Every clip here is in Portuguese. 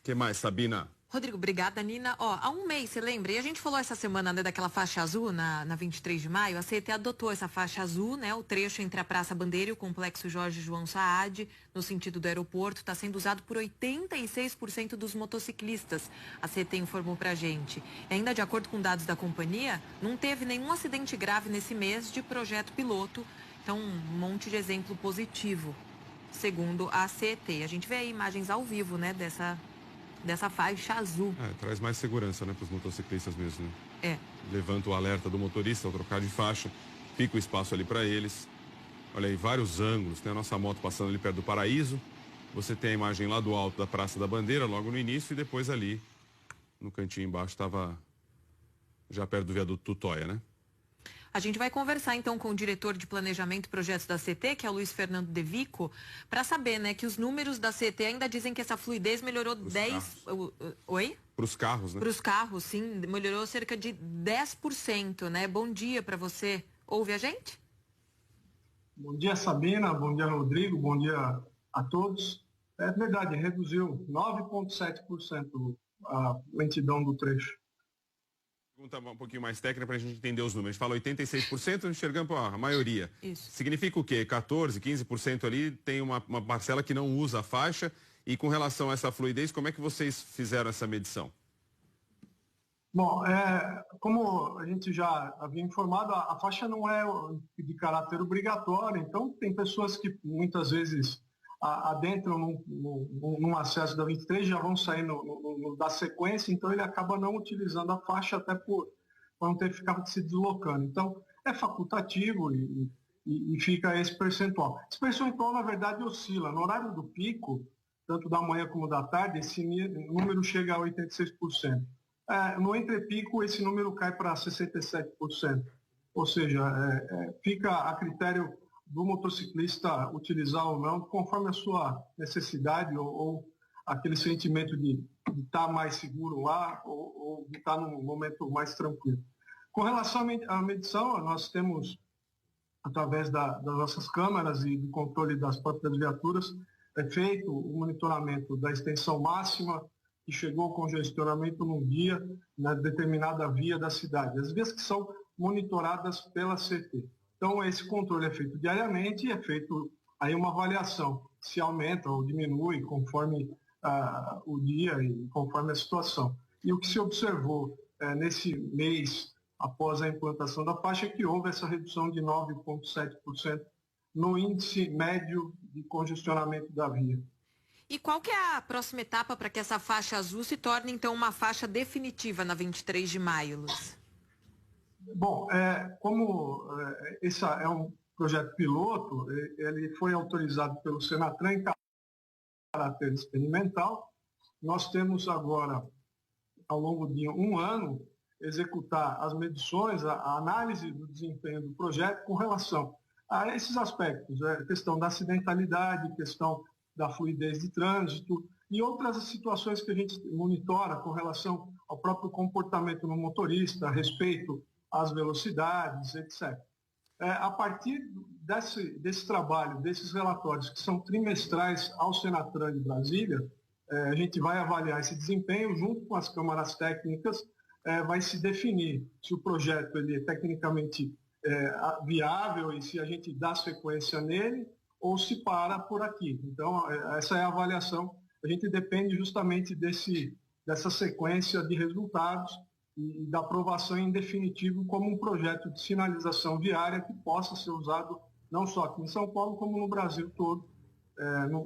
que mais, Sabina? Rodrigo, obrigada, Nina. Há um mês, você lembra? E a gente falou essa semana, né, daquela faixa azul na 23 de maio. A CET adotou essa faixa azul, né? O trecho entre a Praça Bandeira e o Complexo Jorge João Saad, no sentido do aeroporto, está sendo usado por 86% dos motociclistas. A CET informou pra gente. E ainda de acordo com dados da companhia, não teve nenhum acidente grave nesse mês de projeto piloto. Então, um monte de exemplo positivo, segundo a CET. A gente vê aí imagens ao vivo, né, dessa faixa azul. Traz mais segurança, né, para os motociclistas mesmo, né? Levanta o alerta do motorista ao trocar de faixa, fica o espaço ali para eles. Olha aí, vários ângulos. Tem a nossa moto passando ali perto do Paraíso. Você tem a imagem lá do alto da Praça da Bandeira, logo no início, e depois ali, no cantinho embaixo, estava já perto do viaduto Tutóia, né? A gente vai conversar então com o diretor de planejamento e projetos da CET, que é o Luiz Fernando De Vico, para saber, né, que os números da CET ainda dizem que essa fluidez melhorou 10... Oi? Para os carros, né? Para os carros, sim, melhorou cerca de 10%, né? Bom dia para você. Ouve a gente? Bom dia, Sabina. Bom dia, Rodrigo. Bom dia a todos. É verdade, reduziu 9,7% a lentidão do trecho. Pergunta um pouquinho mais técnica para a gente entender os números. A gente fala 86%, enxergamos a maioria. Isso. Significa o quê? 14%, 15% ali tem uma parcela que não usa a faixa. E com relação a essa fluidez, como é que vocês fizeram essa medição? Bom, como a gente já havia informado, a faixa não é de caráter obrigatório, então tem pessoas que muitas vezes adentram num acesso da 23, já vão sair da sequência, então ele acaba não utilizando a faixa até por não ter ficado se deslocando. Então, é facultativo e fica esse percentual. Esse percentual, na verdade, oscila. No horário do pico, tanto da manhã como da tarde, esse número chega a 86%. No entrepico, esse número cai para 67%. Ou seja, fica a critério do motociclista utilizar ou não, conforme a sua necessidade ou aquele sentimento de estar mais seguro lá ou de estar num momento mais tranquilo. Com relação à medição, nós temos, através das nossas câmeras e do controle das próprias viaturas, feito o monitoramento da extensão máxima que chegou ao congestionamento num dia, na determinada via da cidade. As vias que são monitoradas pela CT. Então, esse controle é feito diariamente e é feito aí uma avaliação, se aumenta ou diminui conforme o dia e conforme a situação. E o que se observou nesse mês, após a implantação da faixa, é que houve essa redução de 9,7% no índice médio de congestionamento da via. E qual que é a próxima etapa para que essa faixa azul se torne, então, uma faixa definitiva na 23 de maio, Luiz? Bom, como esse é um projeto piloto, ele foi autorizado pelo Senatran em caráter experimental. Nós temos agora, ao longo de um ano, executar as medições, a análise do desempenho do projeto com relação a esses aspectos, questão da acidentalidade, questão da fluidez de trânsito e outras situações que a gente monitora com relação ao próprio comportamento no motorista, a respeito às velocidades, etc. A partir desse trabalho, desses relatórios que são trimestrais ao Senatran de Brasília, a gente vai avaliar esse desempenho junto com as câmaras técnicas, vai se definir se o projeto ele é tecnicamente viável e se a gente dá sequência nele ou se para por aqui. Então, essa é a avaliação. A gente depende justamente dessa sequência de resultados e da aprovação em definitivo como um projeto de sinalização viária que possa ser usado não só aqui em São Paulo, como no Brasil todo,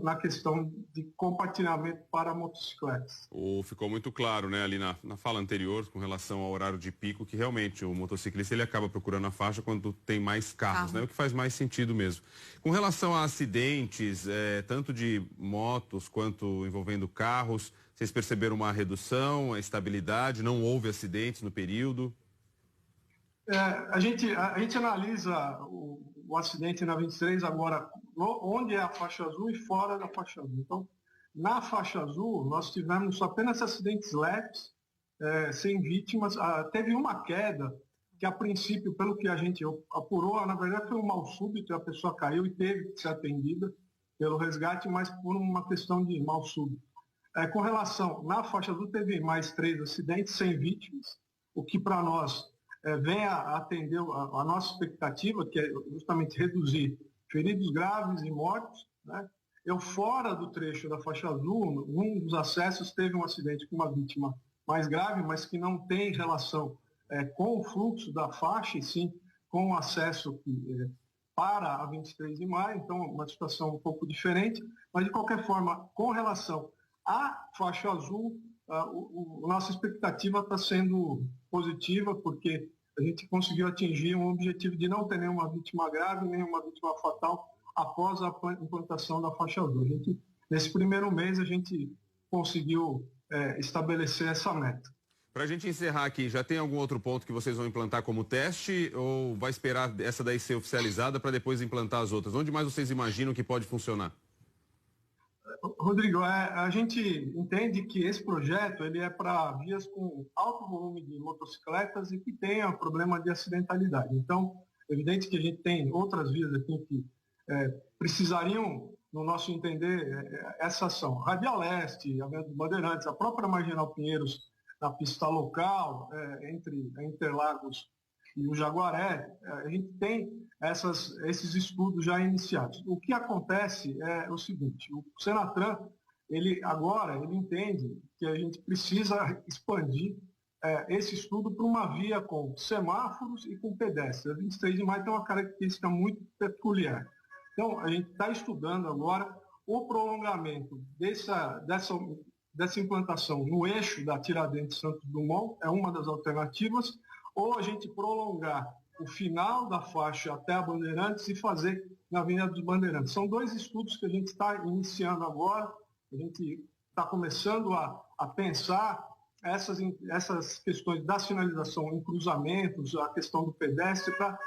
na questão de compartilhamento para motocicletas. Ficou muito claro, né, ali na fala anterior, com relação ao horário de pico, que realmente o motociclista ele acaba procurando a faixa quando tem mais carros, né, o que faz mais sentido mesmo. Com relação a acidentes, tanto de motos quanto envolvendo carros, vocês perceberam uma redução, a estabilidade, não houve acidentes no período? A gente analisa o acidente na 23 agora, onde é a faixa azul e fora da faixa azul. Então, na faixa azul, nós tivemos apenas acidentes leves, sem vítimas. Teve uma queda, que a princípio, pelo que a gente apurou, na verdade foi um mal súbito, a pessoa caiu e teve que ser atendida pelo resgate, mas por uma questão de mal súbito. Com relação, na faixa azul teve mais 3 acidentes sem vítimas, o que para nós vem a atender a nossa expectativa, que é justamente reduzir feridos graves e mortos, né? Eu, fora do trecho da faixa azul, um dos acessos teve um acidente com uma vítima mais grave, mas que não tem relação com o fluxo da faixa, e sim com o acesso para a 23 de maio, então uma situação um pouco diferente, mas de qualquer forma, com relação à faixa azul, a nossa expectativa está sendo positiva, porque a gente conseguiu atingir um objetivo de não ter nenhuma vítima grave, nenhuma vítima fatal após a implantação da faixa azul. Nesse primeiro mês, a gente conseguiu estabelecer essa meta. Para a gente encerrar aqui, já tem algum outro ponto que vocês vão implantar como teste ou vai esperar essa daí ser oficializada para depois implantar as outras? Onde mais vocês imaginam que pode funcionar? Rodrigo, a gente entende que esse projeto ele é para vias com alto volume de motocicletas e que tenha problema de acidentalidade. Então, é evidente que a gente tem outras vias aqui que precisariam, no nosso entender, essa ação. Radial Leste, Avenida dos Bandeirantes, a própria Marginal Pinheiros, na pista local, entre a Interlagos e o Jaguaré, a gente tem esses estudos já iniciados. O que acontece é o seguinte, o Senatran, ele entende que a gente precisa expandir esse estudo para uma via com semáforos e com pedestres. A 23 de maio tem uma característica muito peculiar. Então, a gente está estudando agora o prolongamento dessa implantação no eixo da Tiradentes-Santos Dumont, é uma das alternativas, ou a gente prolongar o final da faixa até a Bandeirantes e fazer na Avenida dos Bandeirantes. São 2 estudos que a gente está iniciando agora, a gente está começando a pensar essas questões da sinalização em cruzamentos, a questão do pedestre, para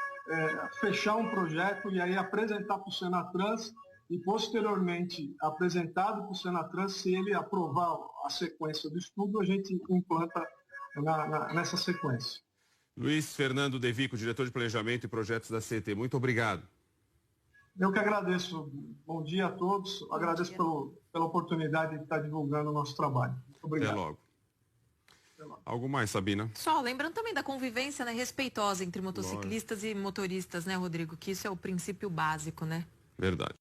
fechar um projeto e aí apresentar para o Senatrans e, posteriormente, apresentado para o Senatrans, se ele aprovar a sequência do estudo, a gente implanta nessa sequência. Luiz Fernando De Vico, diretor de Planejamento e Projetos da CET, muito obrigado. Eu que agradeço. Bom dia a todos. Agradeço pela oportunidade de estar divulgando o nosso trabalho. Muito obrigado. Até logo. Algo mais, Sabina? Só lembrando também da convivência, né, respeitosa entre motociclistas e motoristas, né, Rodrigo? Que isso é o princípio básico, né? Verdade.